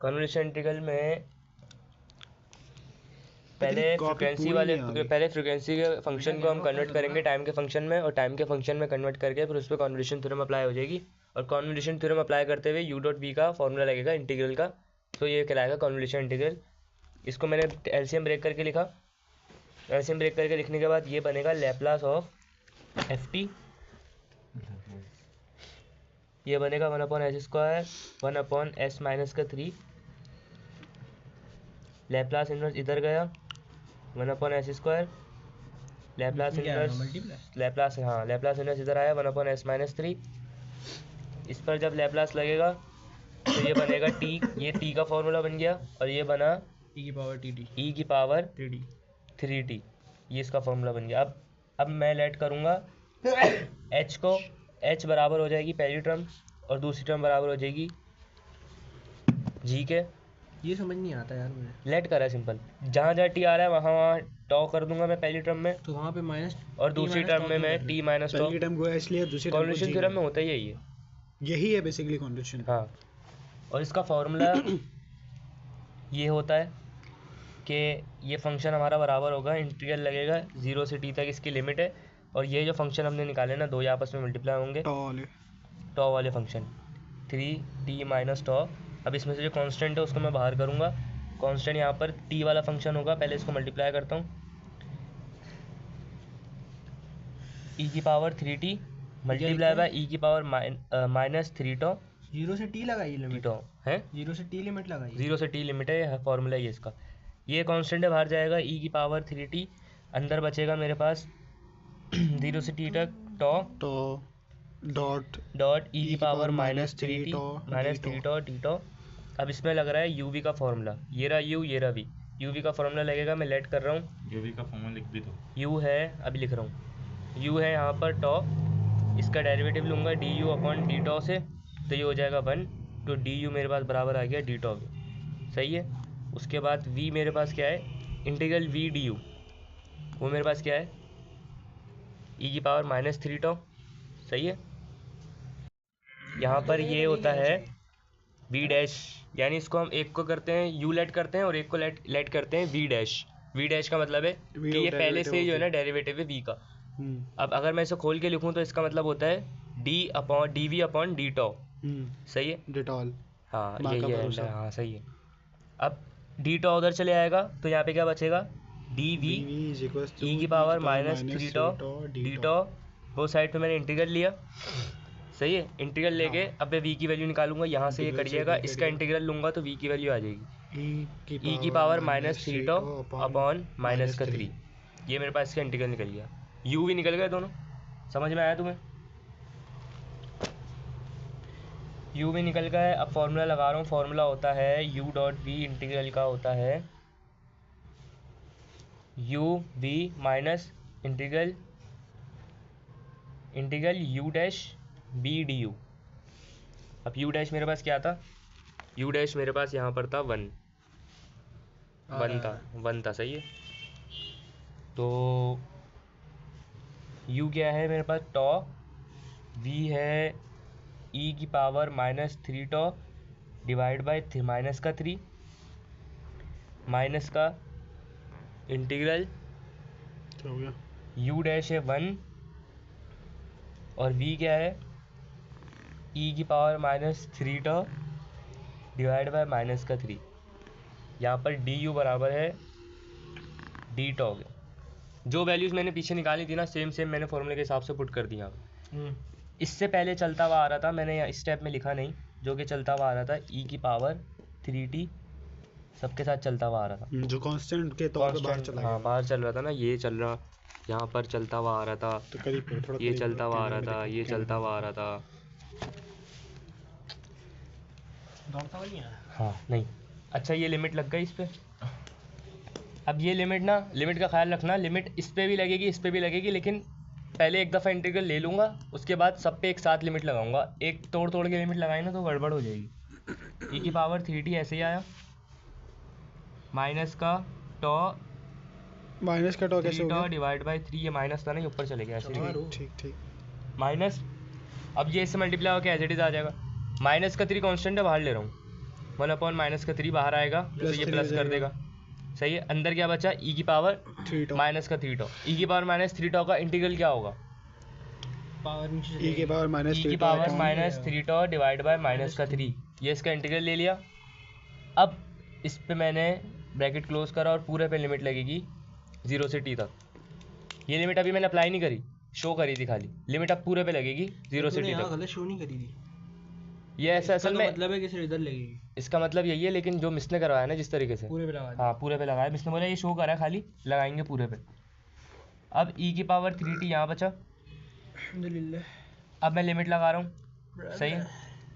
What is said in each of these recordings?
Convolution integral में पहले frequency के फंक्शन को हम कन्वर्ट करेंगे टाइम के फंक्शन में, और टाइम के फंक्शन में कन्वर्ट करके फिर उस पर कन्वोल्यूशन थ्योरम अप्लाई हो जाएगी, और कन्वोल्यूशन थ्योरम अप्लाई करते हुए यू डॉट वी का फॉर्मूला लगेगा इंटीग्रल का, तो ये कहलाएगा कन्वोल्यूशन इंटीग्रल। इसको मैंने एलसीएम ब्रेक करके लिखा। एलसीएम ब्रेक करके लिखने के बाद ये बनेगा लैप्लास ऑफ एफ टी, ये बनेगा 1/s², 1/s-3, लैप्लास इन्वर्स इधर गया 1/s², Laplace inverse Laplace inverse इधर आया 1/s-3। इस पर जब लैप्लास लगेगा तो ये बनेगा t, ये t का फॉर्मूला बन गया, और ये बना e की पावर 3t, ये इसका फॉर्मूला बन गया। अब मैं लेट करूँगा h को, h बराबर हो जाएगी पहली टर्म और दूसरी टर्म बराबर हो जाएगी g के। ये समझ नहीं आता यार मुझे। लेट करा है सिंपल, जहाँ जहाँ टी आ रहा है वहाँ वहाँ टॉ कर दूंगा मैं पहली टर्म में, तो वहाँ पे माइनस, और दूसरी टर्म में मैं टी माइनस टॉ। पहली टर्म को एच लिया, दूसरी टर्म को कन्वोल्यूशन थ्योरम में होता ही यही है, यही है बेसिकली कन्वोल्यूशन। हाँ, और इसका फॉर्मूला ये होता है कि ये फंक्शन हमारा बराबर होगा, इंटीग्रल लगेगा 0 से t तक, इसकी लिमिट है, और ये जो फंक्शन हमने निकाले ना, दो ये आपस में मल्टीप्लाई होंगे, टॉ वाले फंक्शन 3t माइनस टॉ। अब इसमें से जो कांस्टेंट है उसको मैं बाहर करूँगा, कांस्टेंट यहाँ पर t वाला फंक्शन होगा, पहले इसको मल्टीप्लाई करता हूँ, e की power 3t multiply by e की पावर -3 0 से t लगाइए लिमिट है, 0 से t लिमिट लगाइए, 0 से t लिमिट है, फॉर्मूला ये इसका। ये कांस्टेंट है, बाहर जाएगा e की पावर 3t, अंदर बचेगा मेरे पास 0 से t तक टॉ डॉट e की पावर -3t t। अब इसमें लग रहा है uv का फॉर्मूला, ये रहा u, ये रहा v, uv का फॉर्मूला लगेगा, मैं लेट कर रहा हूँ, uv का फॉर्मूला लिख भी दो। u है, अभी लिख रहा हूँ, u है यहाँ पर टॉ, इसका डेरिवेटिव लूँगा du/dt से, तो ये हो जाएगा 1, तो du मेरे पास बराबर आ गया dt के, सही है। उसके बाद v मेरे पास क्या है, इंटीग्रल v du, वो मेरे पास क्या है e की पावर -3 सही है। यहाँ पर ये होता है v डैश, यानी इसको हम एक को करते हैं u लेट करते हैं और एक को लेट करते हैं v डैश। v डैश का मतलब है कि ये पहले से जो है ना डेरिवेटिव है v का। अब अगर मैं इसे खोल के लिखूँ तो इसका मतलब होता है dv/dt, सही है, डिटॉल, हाँ यही है, हाँ सही है। अब dt उधर चले आएगा तो यहाँ पे क्या बचेगा, dv e की पावर -3 dt, वो साइड पे मैंने इंटीग्रल लिया, सही है। इंटीग्रल लेके अब मैं v की वैल्यू निकालूंगा, यहाँ से ये कट जाएगा, इसका इंटीग्रल लूंगा तो v की वैल्यू आ जाएगी e की पावर -3/-3, ये मेरे पास इसका इंटीग्रल निकल गया, u भी निकल गए दोनों। समझ में आया तुम्हें, u भी निकल गया है। अब फॉर्मूला लगा रहा हूँ, फॉर्मूला होता है u डॉट v इंटीग्रल का होता है u v minus integral u dash b du। अब u डैश मेरे पास क्या था, u डैश मेरे पास यहाँ पर था 1 था, सही है। तो u क्या है मेरे पास, टॉ, v है e की पावर -3 डिवाइड बाय -3 माइनस का इंटीग्रल u डैश है 1, और v क्या है e की पावर -3 डिवाइड बाय -3। यहाँ पर du बराबर है dt के, जो वैल्यूज़ मैंने पीछे निकाली थी ना, सेम मैंने फॉर्मूले के हिसाब से पुट कर दिया। इससे पहले चलता हुआ आ रहा था, मैंने इस स्टेप में लिखा नहीं, जो कि चलता हुआ आ रहा था e की पावर 3t सबके साथ चलता हुआ आ रहा था, जो कांस्टेंट के तौर पे बाहर चला गया। हाँ बाहर चल रहा था ना, ये चल रहा, यहाँ पर चलता हुआ आ रहा था, तो करीब थोड़ा ये चलता हुआ आ रहा था, ये चलता हुआ आ रहा था, हाँ नहीं, अच्छा ये लिमिट लग गई इस पर। अब ये लिमिट का ख्याल रखना, लिमिट इस पर भी लगेगी, इस पर भी लगेगी, लेकिन पहले एक दफ़ा इंटीग्रल ले लूँगा, उसके बाद सब पे एक साथ लिमिट लगाऊंगा। एक तोड़ के लिमिट लगाई ना तो गड़बड़ हो जाएगी। e की पावर 3t ऐसे ही आया, माइनस का टॉ कैसे हो गया, डिवाइड बाय 3, ये माइनस था ना, ये ऊपर चले गया ऐसे, ठीक माइनस। अब ये इससे मल्टीप्लाई होकर एज इट इज़ आ जाएगा, -3 कांस्टेंट है, बाहर ले रहा हूँ, 1/-3 बाहर आएगा तो Plus ये 3 प्लस हो कर जाएगा। देगा। सही है। अंदर क्या बचा? e की पावर 3 टॉ -3 टॉ। e की पावर -3 टॉ का इंटीग्रल क्या होगा? पावर नीचे e के पावर e की -3 tau power upon -3 tau divide by -3। ये इसका इंटीग्रल ले लिया। अब इस पे मैंने ब्रैकेट क्लोज करा और पूरे पे लिमिट लगेगी 0 से t तक। ये लिमिट अभी मैंने अप्लाई नहीं करी, शो करी थी खाली। लिमिट अब पूरे पे लगेगी 0 से t यहाँ तक। गलत शो नहीं करी थी। ये ऐसा इसका असल तो में मतलब है कि सिर्फ इधर लगेगी, इसका मतलब यही है, लेकिन जो मिस ने करवाया ना जिस तरीके से, पूरे पे लगा दी। हाँ पूरे पे लगाया। मिस ने बोला ये शो करा है खाली, लगाएंगे पूरे पे। अब e की पावर 3t यहाँ बचा। अल्हम्दुलिल्लाह। अब मैं लिमिट लगा रहा हूँ। सही है,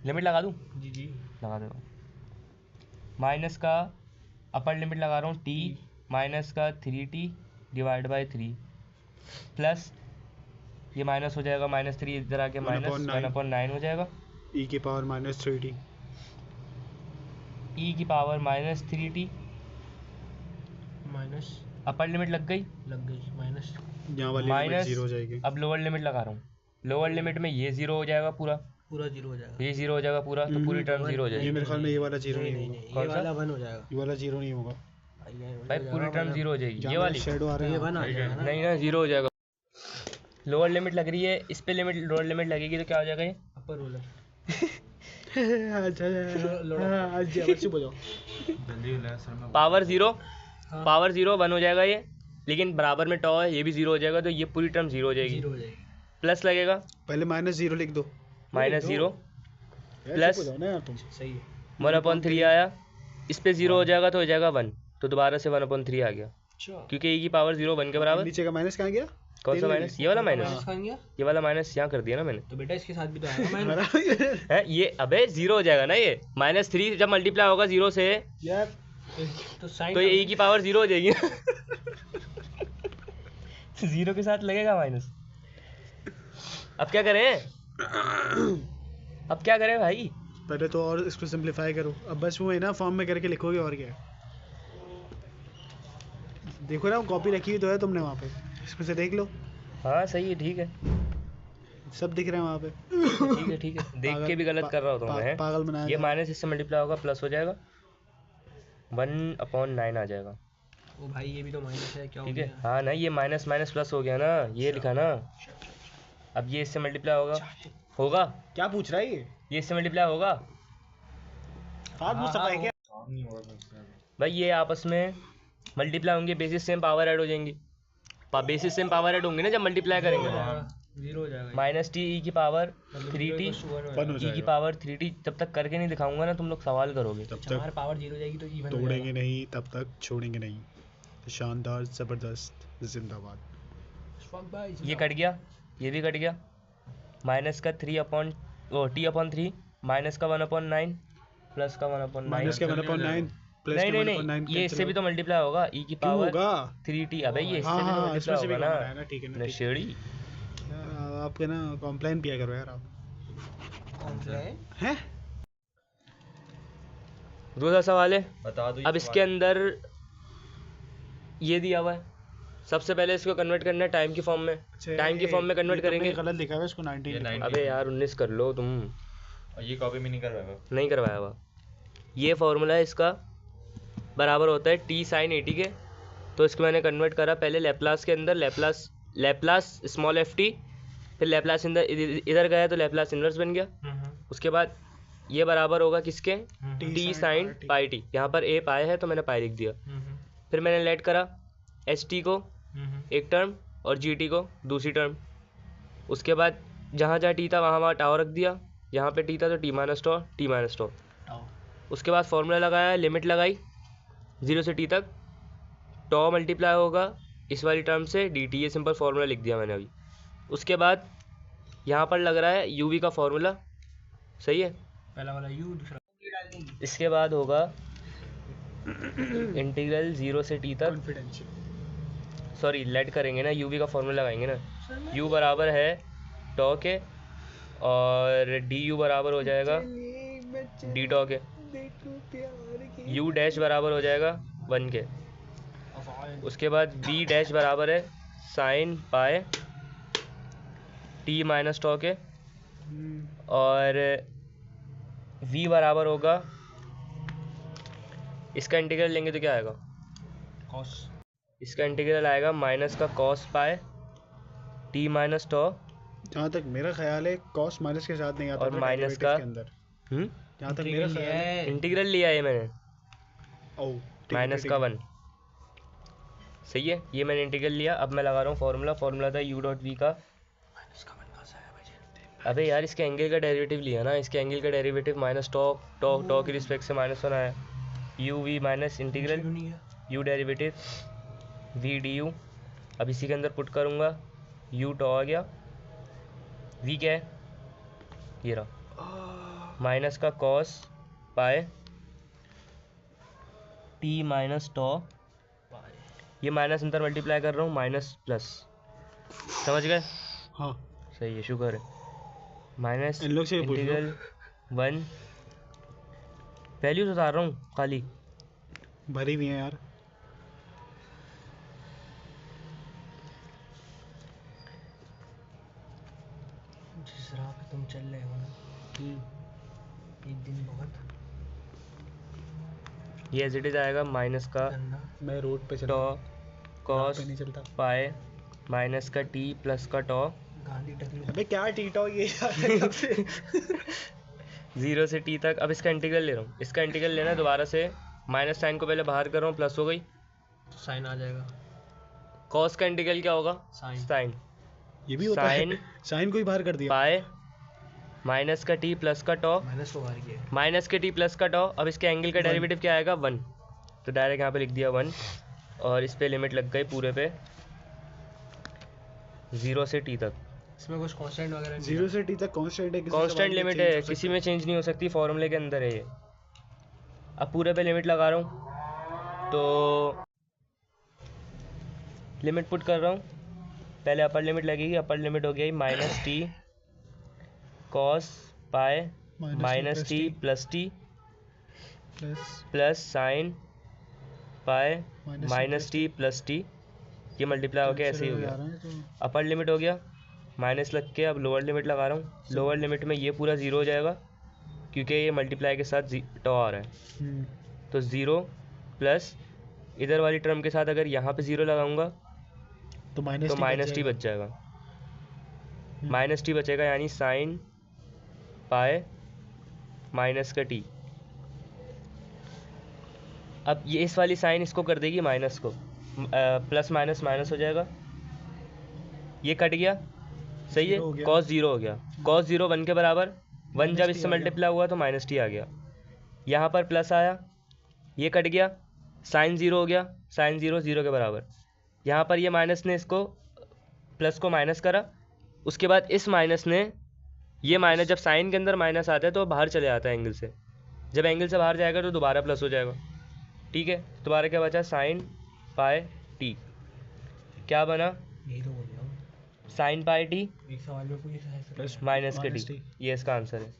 लिमिट लगा दूँ? जी जी। लगा दे रहा हूँ। माइनस का अपर लिमिट लगा रहा हूँ t माइनस का 3t डिवाइड बाई 3 प्लस ये माइनस हो जाएगा, -3 इधर आके माइनस 1/9 हो जाएगा। e के पावर -3t e की power -3t minus upper limit लग गई, माइनस। यहाँ वाली लिमिट माइनस 0 हो जाएगी। अब लोअर लिमिट लगा रहा हूँ। लोअर लिमिट में ये 0 हो जाएगा पूरा, पूरा 0 हो जाएगा। ये 0 हो जाएगा पूरा, तो पूरी टर्म 0 हो ये जाएगी। मेरे ख्याल में ये वाला 0 नहीं नहीं होगा। नहीं, कौन ये सा? वाला 1 हो जाएगा। ये वाला 0 नहीं होगा। भाई पूरी टर्म 0 हो जाएगी। ये जहाँ वाली शेडो आ रहे ये हैं 1 आ जाएगा ना। नहीं ना, 0 हो जाएगा। लोअर लिमिट लग रही है, इस पे लिमिट लोअर लिमिट लगेगी तो क्या हो जाएगा ये? Upper roller. पावर 0 हाँ। पावर 0 1 हो जाएगा ये, लेकिन बराबर में टॉ है, ये भी 0 हो जाएगा, तो ये पूरी टर्म 0 हो जाएगी। 0 हो जाएगी। प्लस लगेगा पहले -0 लिख दो। -0 यार, प्लस चुप हो जाओ ना यार तुम। सही है। 1/3 आया, इस पे 0 हो जाएगा तो हो जाएगा 1, तो दोबारा से 1/3 आ गया, अच्छा। क्योंकि e की पावर 0 1 के बराबर। नीचे का माइनस कहाँ गया? कौन सा माइनस? ये वाला माइनस, माइनस कहाँ गया? ये वाला माइनस यहाँ कर दिया ना मैंने। तो बेटा इसके साथ भी तो आएगा माइनस। है ये, अबे 0 हो जाएगा ना ये। -3 जब मल्टीप्लाई होगा 0 से, यार तो साइन तो ये e की पावर 0 हो जाएगी। 0 के साथ लगेगा माइनस। अब क्या करें? अब क्या करें भाई? पहले तो और इसको सिंपलीफाई करो। अब बस वो है ना, फॉर्म में करके लिखोगे और क्या है। देखो ना, कॉपी रखी हुई तो है तुमने वहाँ पे, इसमें से देख लो, हाँ सही है, ठीक है सब दिख रहे हैं वहाँ पे। ठीक है ठीक है, देख के भी गलत कर रहा होता हूँ मैं। पागल बनाया ये था। माइनस इससे मल्टीप्लाई होगा, प्लस हो जाएगा, 1/9 आ जाएगा। ओ भाई ये भी तो माइनस है, क्या हो ठीक है, गया? हाँ ना, ये माइनस माइनस प्लस हो गया ना, ये लिखा ना। अब ये इससे मल्टीप्लाई होगा क्या पूछ रहा है ये इससे मल्टीप्लाई होगा हाथ मुंह सफाई क्या? भाई। ये आपस में मल्टीप्लाई होंगे, बेसिस सेम पावर ऐड हो जाएंगी। बेसिस सेम पावर ऐड होंगे ना जब मल्टीप्लाई करेंगे। 0 हो जाएगा। -t e की पावर 3t वन हो e की जाएगा। पावर 3t जब तक करके नहीं दिखाऊंगा ना, तुम लोग सवाल करोगे। तब हमारे तक पावर 0 हो जाएगी तो इवन हो तोड़ेंगे जाएगा। नहीं, तब तक छोड़ेंगे नहीं। शानदार, जबरदस्त, जिंदाबाद। ये कट गया, ये भी कट गया। माइनस का 3/t/3 माइनस का 1/9 प्लस का 1/9। माइनस के 1/9 प्लस नहीं के नहीं 1/9 नहीं, ये इससे भी तो मल्टीप्लाई होगा, e की क्यों पावर होगा? 3t। अबे ये इससे हाँ भी तो हाँ, इसमें से भी मल्टीप्लाई कॉमन होगा है ना, ठीक है ना, ना, ठीक नशेड़ी। है। आपके ना कॉम्प्लेन किया करो यार आप। कौन सा है? हैं? दूसरा सवाल है, बता दो। अब इसके अंदर ये दिया हुआ है। सबसे पहले इसको कन्वर्ट करना है टाइम की फॉर्म में। टाइम की फॉर्म में कन्वर्ट ये तो करेंगे। गलत लिखा है इसको, 19 ये लिखा है। 19 अबे यार 19 कर लो तुम, ये कॉपी में नहीं करवाएगा। नहीं करवाया हुआ। ये फॉर्मूला है इसका, बराबर होता है t sin 80 के। तो इसको मैंने कन्वर्ट करा पहले लैप्लास के अंदर, लैप्लास स्मॉल ft, फिर लैप्लास इधर गया तो लैप्लास इनवर्स बन गया। उसके बाद ये बराबर होगा किसके? t sin पाई t। यहाँ पर a पाई है तो मैंने पाई लिख दिया। फिर मैंने लेट करा st को एक टर्म और gt को दूसरी टर्म। उसके बाद जहाँ जहाँ t था वहाँ वहाँ टाओ रख दिया। यहाँ पे t था तो t माइनस टॉ। उसके बाद फॉर्मूला लगाया, लिमिट लगाई 0 से t तक, टॉ मल्टीप्लाई होगा इस वाली टर्म से dt। ये सिंपल फार्मूला लिख दिया मैंने अभी। उसके बाद यहाँ पर लग रहा है uv का फार्मूला, सही है। पहला वाला u, दूसरा इसके बाद होगा इंटीग्रल 0 से t तक, कॉन्फिडेंशियल। सॉरी लेट करेंगे ना, uv का फार्मूला लगाएंगे ना। u बराबर है टॉ के और du बराबर हो जाएगा d टॉ के। u डैश बराबर हो जाएगा 1 के। उसके बाद v डैश बराबर है साइन पाए t माइनस टॉ के, और v बराबर होगा इसका इंटीग्रल लेंगे तो क्या आएगा? कॉस इसका इंटीग्रल आएगा माइनस का कॉस पाए टी माइनस टॉ जहाँ तक मेरा ख्याल है कॉस माइनस के साथ नहीं आता और था माइनस डेरिवेटिव का के अंदर। जहाँ तक मेरा ख्याल है इंटीग्रल लिया है मैंने ओ ठीक है, माइनस ठीक का है। 1। सही है, ये मैंने इंटीग्रल लिया। अब मैं लगा रहा हूँ फॉर्मूला था यू डॉट वी का। अबे यार इसके एंगल का डेरिवेटिव लिया ना, इसके एंगल का डेरिवेटिव माइनस टॉ के रिस्पेक्ट से -1 आया। U v minus integral u derivative v d u. अब इसी के अंदर पुट करूँगा, यू टॉ आ गया, वी क्या है ये रहा, माइनस का कॉस पाए टी माइनस टॉ। ये माइनस अंदर मल्टीप्लाई कर रहा हूँ, माइनस प्लस, समझ गए? हाँ सही है, शुक्र है। माइनस इन लोग से पूछ लो। इंटीग्रल 1 वैल्यूज उतार रहा हूँ खाली। भरी हुई है यार। जिस राह पे तुम चल रहे हो ना, एक दिन बहुत ये एज इट इज आएगा माइनस का गंदा मैं रोड पे चल टॉ रहा हूँ, कॉस पे नहीं चलता। पाए माइनस का टी प्लस का टॉ गांधी टकलू। अबे क्या टीटो ये यार। 0 से टी तक। अब इसका इंटीग्रल ले रहा हूँ, इसका इंटीग्रल लेना है दोबारा से। माइनस साइन को पहले बाहर कर रहा हूँ, प्लस हो गई। साइन आ जाएगा। कॉस का इंटीग्रल क्या होगा? साइन साइन ये भी होता है। साइन साइन को ही बाहर कर दिया। पाए माइनस का टी प्लस का टॉ माइनस को बाहर किया। माइनस के टी प्लस का टॉ। अब इसके एंगल का डेरिवेटिव क्या आएगा? 1। तो डायरेक्ट यहाँ पे लिख दिया 1 और इस पे लिमिट लग गई पूरे पे 0 से टी तक। इसमें कुछ कांस्टेंट वगैरह नहीं 0 से टी तक कांस्टेंट है, किसी कांस्टेंट सवाल में लिमिट change है, हो सकता किसी में चेंज नहीं हो सकती, फॉर्मूले के अंदर है ये। अब पूरे पे लिमिट लगा रहा हूँ, तो लिमिट पुट कर रहा हूँ। पहले अपर लिमिट लगेगी, अपर लिमिट हो गई minus T cos pi minus T plus T plus sine pi minus T plus T. ये मल्टीप्लाई हो गया, ऐसे ही हो गया। अपर लिमिट हो गया, माइनस लग के अब लोअर लिमिट लगा रहा हूँ। लोअर लिमिट में ये पूरा 0 हो जाएगा क्योंकि ये मल्टीप्लाई के साथ टॉ आ रहा है। तो 0 प्लस इधर वाली टर्म के साथ अगर यहाँ पे 0 लगाऊंगा तो तो माइनस टी बच जाएगा। माइनस टी बचेगा, यानी साइन पाए माइनस का टी। अब ये इस वाली साइन इसको कर देगी माइनस को, प्लस माइनस माइनस हो जाएगा, ये कट गया। सही है, 0 हो गया। कॉस 0 हो गया। कॉस 0 1 के बराबर, 1 माइनस जब टी इससे आ गया। मल्टीप्लाई हुआ तो माइनस टी आ गया। यहाँ पर प्लस आया, ये कट गया, साइन 0 हो गया, साइन 0 0 के बराबर। यहाँ पर ये माइनस ने इसको प्लस को माइनस करा, उसके बाद इस माइनस ने ये माइनस, जब साइन के अंदर माइनस आता है तो बाहर चले जाता है एंगल से, जब एंगल से बाहर जाएगा तो दोबारा प्लस हो जाएगा। ठीक है, दोबारा क्या बचा? Sine pi T. क्या बना? यही तो बोल रहा हूँ। साइन पाए टी एक सवाल में पूरी माइनस के टी। ये इसका आंसर है।